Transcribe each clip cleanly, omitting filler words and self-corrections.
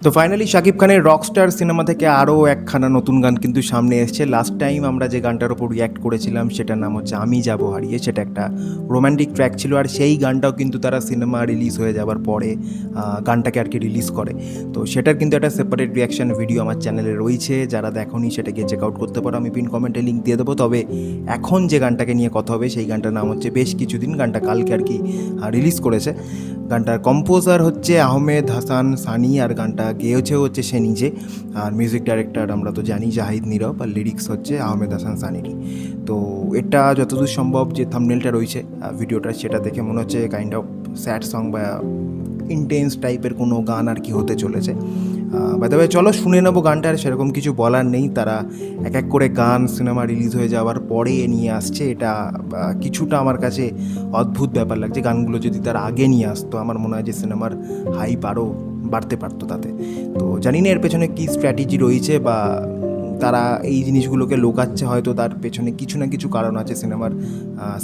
তো ফাইনালি শাকিব খানের Rockstar cinema থেকে আরও একখানা নতুন গান কিন্তু সামনে এসছে। লাস্ট টাইম আমরা যে গানটার ওপর রিয়্যাক্ট করেছিলাম সেটার নাম হচ্ছে আমি যাব হারিয়ে। সেটা একটা রোম্যান্টিক ট্র্যাক ছিল, আর সেই গানটাও কিন্তু তারা সিনেমা রিলিজ হয়ে যাওয়ার পরে গানটাকে আর কি রিলিজ করে। তো সেটার কিন্তু একটা সেপারেট রিয়াকশান ভিডিও আমার চ্যানেলে রয়েছে, যারা দেখোনি সেটাকে চেক আউট করতে পারো, আমি পিন কমেন্টে লিঙ্ক দিয়ে দেবো। তবে এখন যে গানটাকে নিয়ে কথা হবে সেই গানটার নাম হচ্ছে বেশ কিছুদিন। গানটা কালকে আর কি রিলিজ করেছে। গানটার কম্পোজার হচ্ছে আহমেদ হাসান সানি, আর গানটা গেয়েছেও হচ্ছে সে নিজে, আর মিউজিক ডাইরেক্টর আমরা তো জানি জাহিদ নীরব, আর লিরিক্স হচ্ছে আহমেদ হাসান সানিরই। তো এটা যতদূর সম্ভব যে থাম্বনেলটা রয়েছে ভিডিওটা, সেটা দেখে মনে হচ্ছে কাইন্ড অফ স্যাড সং বা ইন্টেন্স টাইপের কোনো গান আর কি হতে চলেছে। তবে চলো শুনে নেবো গানটা। আর সেরকম কিছু বলার নেই, তারা এক এক করে গান সিনেমা রিলিজ হয়ে যাওয়ার পরে নিয়ে আসছে। এটা কিছুটা আমার কাছে অদ্ভুত ব্যাপার লাগছে। গানগুলো যদি তারা আগে নিয়ে আসতো, আমার মনে হয় যে সিনেমার হাইপ আরও বাড়তে পারতো তাতে। তো জানি না এর পেছনে কী স্ট্র্যাটেজি রয়েছে, বা তারা এই জিনিসগুলোকে লোকাচ্ছে, হয়তো তার পেছনে কিছু না কিছু কারণ আছে।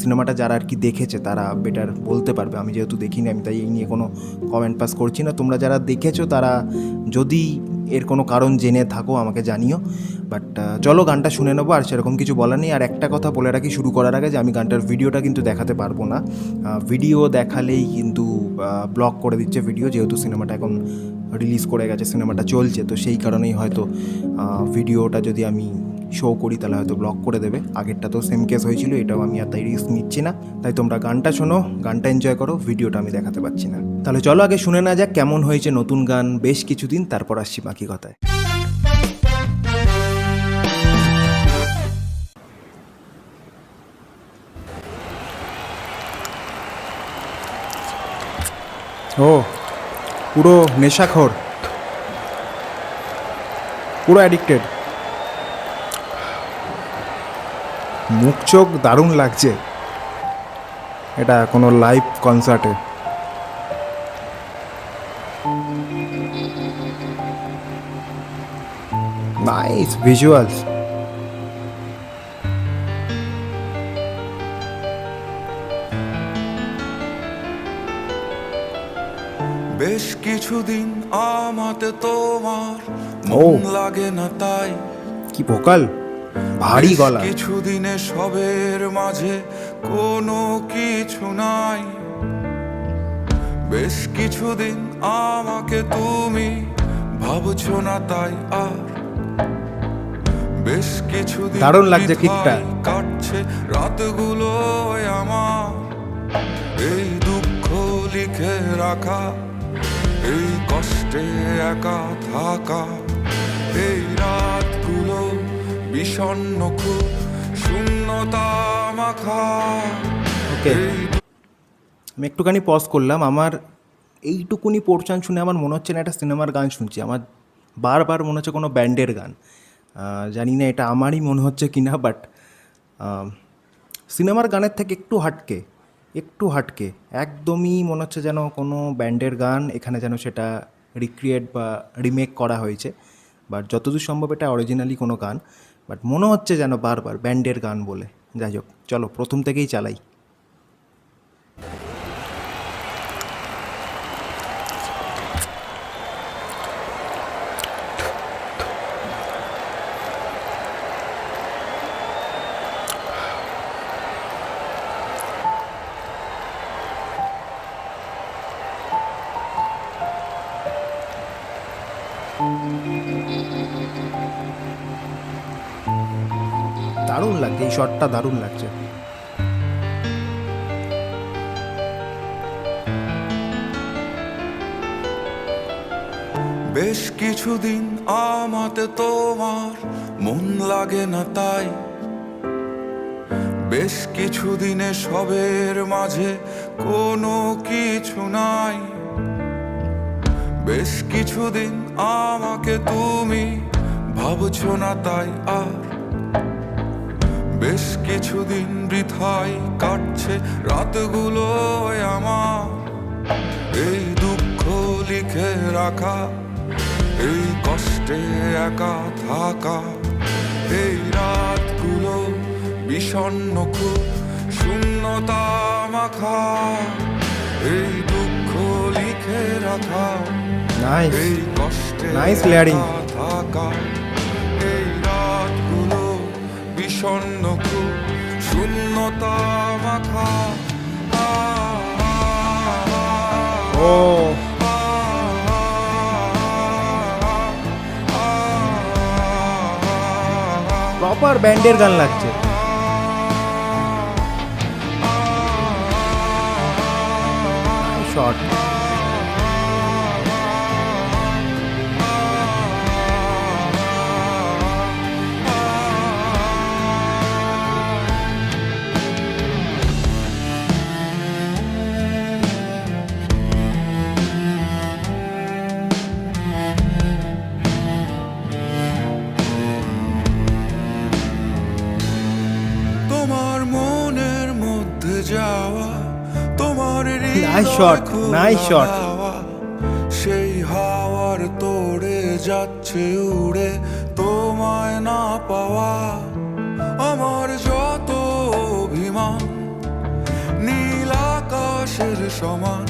সিনেমাটা যারা আর কি দেখেছে তারা বেটার বলতে পারবে। আমি যেহেতু দেখিনি, আমি তাই এই নিয়ে কোনো কমেন্ট পাস করছি না। তোমরা যারা দেখেছো তারা যদি এর কোনো কারণ জেনে থাকো আমাকে জানিও। বাট চলো গানটা শুনে নেবো। আর সেরকম কিছু বলার নেই। আর একটা কথা বলে রাখি শুরু করার আগে, যে আমি গানটার ভিডিওটা কিন্তু দেখাতে পারবো না। ভিডিও দেখালেই কিন্তু ব্লক করে দিচ্ছে ভিডিও, যেহেতু সিনেমাটা এখন রিলিজ করে গেছে, সিনেমাটা চলছে। তো সেই কারণেই হয়তো ভিডিওটা যদি আমি শো করি তাহলে হয়তো ব্লক করে দেবে। আগেরটা তো সেম কেস হয়েছিল, এটাও আমি আর তাই রিস্ক নিচ্ছি না। তাই তোমরা গানটা শোনো, গানটা এনজয় করো, ভিডিওটা আমি দেখাতে পারছি না। তাহলে চলো আগে শুনে না যাক কেমন হয়েছে নতুন গান বেশ কিছুদিন, তারপর আসছি বাকি কথায়। ও পুরো নেশাখোর, পুরো অ্যাডিক্টেড। মুখ চোখ দারুণ লাগছে, এটা কোনো লাইভ কনসার্টে। Nice visuals. বেশ কিছুদিন আমাতে তোমার ও মন লাগে না, তাই কি ভোকাল, ভারী বেশ গলা। কিছুদিনে সবের মাঝে কোনো কিছু নাই। বেশ কিছুদিন আমাকে তুমি ভাবছো না, তাই আর বেশ কিছুদিন দারুণ লাগছে কিকটা। বৃথাই কাটছে রাতগুলো আমার। এই দুঃখ লিখে রাখা, এই কষ্টে একা থাকা, এই রাতগুলো বিষণ্ণ খুব শূন্যতা মাখা। ওকে, আমি একটুখানি পজ করলাম। আমার এইটুকুনি পোর্শন শুনে আমার মনে হচ্ছে না একটা সিনেমার গান শুনছি, আমার বারবার মনে হচ্ছে কোনো ব্যান্ডের গান। জানি না এটা আমারই মনে হচ্ছে কি না, বাট সিনেমার গানের থেকে একটু হাটকে একদমই মনে হচ্ছে যেন কোনো ব্যান্ডের গান এখানে, যেন সেটা রিক্রিয়েট বা রিমেক করা হয়েছে। বাট যতদূর সম্ভব এটা অরিজিনালি কোনো গান, বাট মনে হচ্ছে যেন বারবার ব্যান্ডের গান বলে। যাই হোক, চলো প্রথম থেকেই চালাই। দারুণ লাগছে, এই শটটা দারুণ লাগছে। বেশ কিছুদিন আমাতে তোমার মন লাগে না, তাই বেশ কিছুদিনে সবের মাঝে কোনো কিছু নাই। বেশ কিছুদিন আমাকে তুমি ভাবছো না, তাই আর বেশ কিছুদিন বৃথাই কাটছে রাতগুলো আমার। এই দুঃখ লিখে রাখা, এই কষ্টে একা থাকা, এই রাতগুলো বিষণ্ণ খুব শূন্যতা মাখা, এই দুঃখ লিখে রাখা। নাইস এই কষ্টে নাইস লেয়ারিং। একা থাকা, এই রাতগুলো বিষণ্ণ খুব শূন্যতা মাখা। ও প্রপার ব্যান্ডের গান লাগছে। শর্ট তোমার মনের মধ্যে যাওয়া, তোমার Nice shot, হৃদয় nice shot. খোলা হাওয়া, সেই হাওয়ার তোড়ে যাচ্ছে উড়ে তোমায় না পাওয়া। আমার যত অভিমান নীল আকাশের সমান,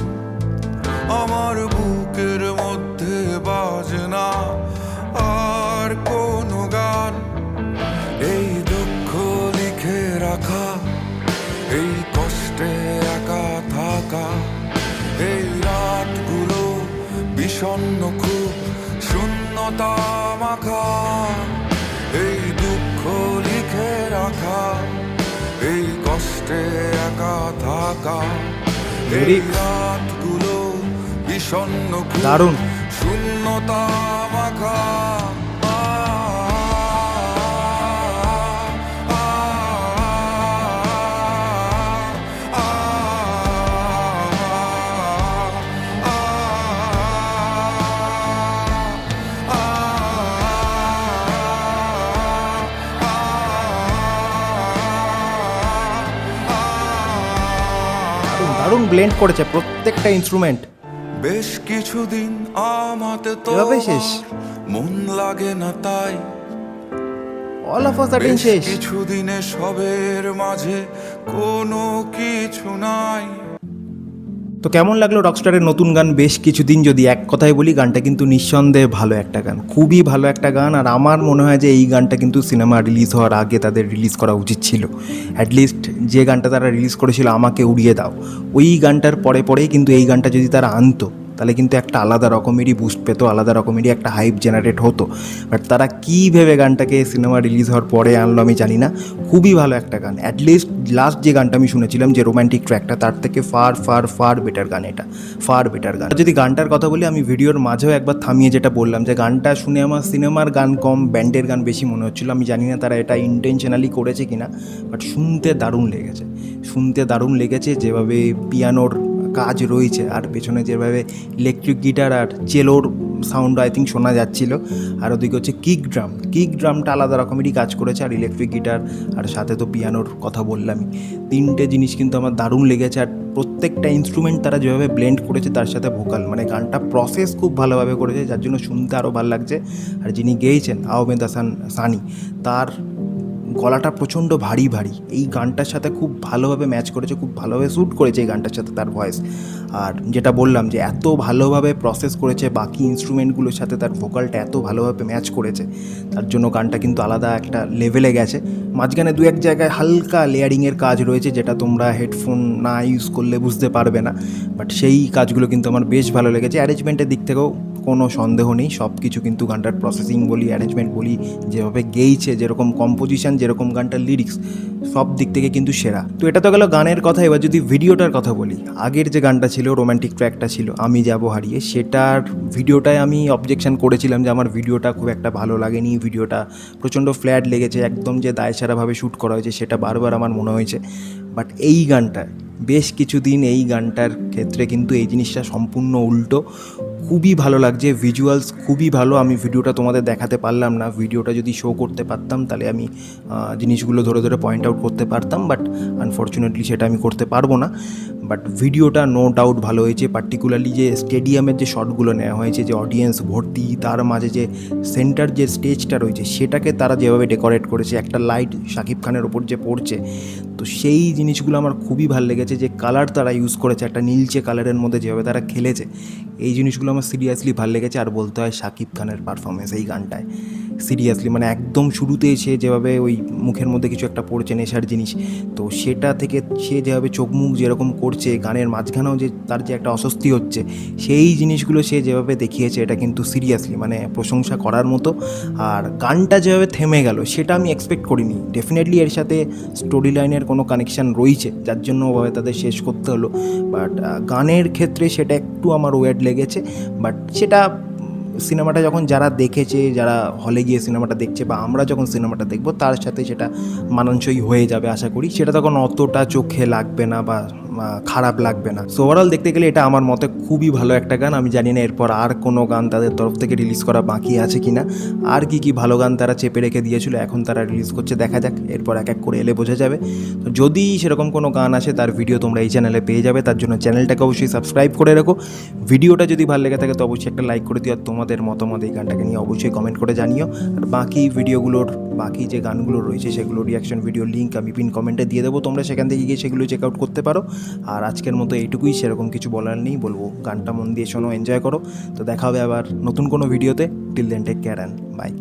আমার বুকের মধ্যে বাজে না আর কোনো গান। এই দুঃখ লিখে রাখা, এই কষ্টে একা থাকা, এই রাতগুলো বিষণ্ণ খুব শূন্যতা মাখা। এই দুঃখ লিখে রাখা, এই কষ্টে একা থাকা, এই Lyrics. রাতগুলো বিষণ্ণ খুব দারুণ। শূন্যতা মাখা। দারুণ ব্লেন্ড করেছে প্রত্যেকটা ইনস্ট্রুমেন্ট। বেশ কিছুদিন আমাতে তো এভাবে শেষ? মন লাগে না তাই, অল অফ আ সাডেন বেশ শেষ। কিছুদিনে সবের মাঝে কোনো কিছু নাই। তো কেমন লাগলো রকস্টারের নতুন গান বেশ কিছুদিন? যদি এক কথায় বলি, গানটা কিন্তু নিঃসন্দেহে ভালো একটা গান, খুবই ভালো একটা গান। আর আমার মনে হয় যে এই গানটা কিন্তু সিনেমা রিলিজ হওয়ার আগে তাদের রিলিজ করা উচিত ছিল। অ্যাটলিস্ট যে গানটা তারা রিলিজ করেছিল আমাকে উড়িয়ে দাও, ওই গানটার পরে পরেই কিন্তু এই গানটা যদি তারা আনতো তাহলে কিন্তু একটা আলাদা রকমেরই বুস্ট পেতো, আলাদা রকমেরই একটা হাইপ জেনারেট হতো। বাট তারা কী ভেবে গানটাকে সিনেমা রিলিজ হওয়ার পরে আনলো আমি জানি না। খুবই ভালো একটা গান। অ্যাটলিস্ট লাস্ট যে গানটা আমি শুনেছিলাম, যে রোম্যান্টিক ট্র্যাকটা, তার থেকে ফার ফার ফার বেটার গান এটা, ফার বেটার গান। যদি গানটার কথা বলি, আমি ভিডিওর মাঝেও একবার থামিয়ে যেটা বললাম যে গানটা শুনে আমার সিনেমার গান কম, ব্যান্ডের গান বেশি মনে হচ্ছিলো। আমি জানি না তারা এটা ইন্টেনশনালি করেছে কিনা, বাট শুনতে দারুণ লেগেছে, শুনতে দারুণ লেগেছে। যেভাবে পিয়ানোর কাজ রয়েছে আর পেছনে যেভাবে ইলেকট্রিক গিটার আর চেলোর সাউন্ড আই থিঙ্ক শোনা যাচ্ছিল, আর ওদিকে হচ্ছে কিক ড্রামটা আলাদা রকমেরই কাজ করেছে, আর ইলেকট্রিক গিটার আর সাথে তো পিয়ানোর কথা বললামই। তিনটে জিনিস কিন্তু আমার দারুণ লেগেছে। আর প্রত্যেকটা ইনস্ট্রুমেন্ট তারা যেভাবে ব্লেন্ড করেছে তার সাথে ভোকাল, মানে গানটা প্রসেস খুব ভালোভাবে করেছে, যার জন্য শুনতে আরও ভালো লাগছে। আর যিনি গেয়েছেন আহমেদ হাসান সানি, তার গলাটা প্রচণ্ড ভারী ভারী, এই গানটার সাথে খুব ভালোভাবে ম্যাচ করেছে, খুব ভালোভাবে শ্যুট করেছে এই গানটার সাথে তার ভয়েস। আর যেটা বললাম যে এত ভালোভাবে প্রসেস করেছে, বাকি ইনস্ট্রুমেন্টগুলোর সাথে তার ভোকালটা এত ভালোভাবে ম্যাচ করেছে, তার জন্য গানটা কিন্তু আলাদা একটা লেভেলে গেছে। মাঝখানে দু এক জায়গায় হালকা লেয়ারিংয়ের কাজ রয়েছে, যেটা তোমরা হেডফোন না ইউজ করলে বুঝতে পারবে না, বাট সেই কাজগুলো কিন্তু আমার বেশ ভালো লেগেছে। অ্যারেঞ্জমেন্টের দিক থেকেও কোনো সন্দেহ নেই, সব কিছু কিন্তু গানটার প্রসেসিং বলি, অ্যারেঞ্জমেন্ট বলি, যেভাবে গেইছে, যেরকম কম্পোজিশন, যেরকম গানটার লিরিক্স, সব দিক থেকে কিন্তু সেরা। তো এটা তো গেল গানের কথা। এবার যদি ভিডিওটার কথা বলি, আগের যে গানটা ছিল, রোম্যান্টিক ট্র্যাকটা ছিল আমি যাব হারিয়ে, সেটার ভিডিওটায় আমি অবজেকশন করেছিলাম যে আমার ভিডিওটা খুব একটা ভালো লাগেনি, ভিডিওটা প্রচণ্ড ফ্ল্যাট লেগেছে, একদম যে দায়সারাভাবে শ্যুট করা হয়েছে সেটা বারবার আমার মনে হয়েছে। বাট এই গানটা বেশ কিছুদিন, এই গানটার ক্ষেত্রে কিন্তু এই জিনিসটা সম্পূর্ণ উল্টো, খুবই ভালো লাগছে, ভিজুয়ালস খুবই ভালো। আমি ভিডিওটা তোমাদের দেখাতে পারলাম না, ভিডিওটা যদি শো করতে পারতাম তাহলে আমি জিনিসগুলো ধরে ধরে পয়েন্ট আউট করতে পারতাম, বাট আনফর্চুনেটলি সেটা আমি করতে পারবো না। বাট ভিডিওটা নো ডাউট ভালো হয়েছে, পার্টিকুলারলি যে স্টেডিয়ামের যে শটগুলো নেওয়া হয়েছে, যে অডিয়েন্স ভর্তি, তার মাঝে যে সেন্টার যে স্টেজটা রয়েছে সেটাকে তারা যেভাবে ডেকোরেট করেছে, একটা লাইট শাকিব খানের ওপর যে পড়ছে, তো সেই জিনিসগুলো আমার খুবই ভালো লেগেছে, যে কালার তারা ইউজ করেছে একটা নীলচে কালারের মধ্যে, যেভাবে তারা খেলেছে এই জিনিসগুলো আমার সিরিয়াসলি ভালো লেগেছে। আর বলতে হয় শাকিব খানের পারফরমেন্স এই গানটায় সিরিয়াসলি, মানে একদম শুরুতে সে যেভাবে ওই মুখের মধ্যে কিছু একটা পড়ছে নেশার জিনিস, তো সেটা থেকে সে যেভাবে চোখ মুখ যেরকম করছে, গানের মাঝখানেও যে তার যে একটা অস্বস্তি হচ্ছে, সেই জিনিসগুলো সে যেভাবে দেখিয়েছে এটা কিন্তু সিরিয়াসলি মানে প্রশংসা করার মতো। আর গানটা যেভাবে থেমে গেল সেটা আমি এক্সপেক্ট করিনি। ডেফিনেটলি এর সাথে স্টোরি লাইনের কোনো কানেকশান রয়েছে যার জন্য ওভাবে তাদের শেষ করতে হলো, বাট গানের ক্ষেত্রে সেটা একটু আমার ওয়েড লেগেছে। বাট সেটা সিনেমাটা যখন যারা দেখেছে, যারা হলে গিয়ে সিনেমাটা দেখছে, বা আমরা যখন সিনেমাটা দেখব তার সাথে সেটা মানানসই হয়ে যাবে আশা করি, সেটা তখন অতটা চোখে লাগবে না বা খারাপ লাগবে না। সো ওভারঅল দেখতে গেলে এটা আমার মতে খুবই ভালো একটা গান। আমি জানি না এরপর আর কোনো গান তাদের তরফ থেকে রিলিজ করা বাকি আছে কি না, আর কি কি ভালো গান তারা চেপে রেখে দিয়েছিল এখন তারা রিলিজ করছে, দেখা যাক এরপর এক এক করে এলে বোঝা যাবে। তো যদি সেরকম কোনো গান আসে তার ভিডিও তোমরা এই চ্যানেলে পেয়ে যাবে, তার জন্য চ্যানেলটাকে অবশ্যই সাবস্ক্রাইব করে রাখো। ভিডিওটা যদি ভালো লেগে থাকে তো অবশ্যই একটা লাইক করে দিও, আর তোমাদের মতামত এই গানটাকে নিয়ে অবশ্যই কমেন্ট করে জানিও। আর বাকি ভিডিওগুলোর বাকি যে গানগুলো রয়েছে সেগুলো রিয়াকশন ভিডিও লিঙ্ক আমি পিন কমেন্টে দিয়ে দেবো, তোমরা সেখান থেকে গিয়ে সেগুলো চেক আউট করতে পারো। আর আজকের মতো এইটুকুই, সেরকম কিছু বলার নেই, বলবো গানটা মন দিয়ে শোনো, এনজয় করো। তো দেখা হবে আবার নতুন কোনো ভিডিওতে। Till then take care and by.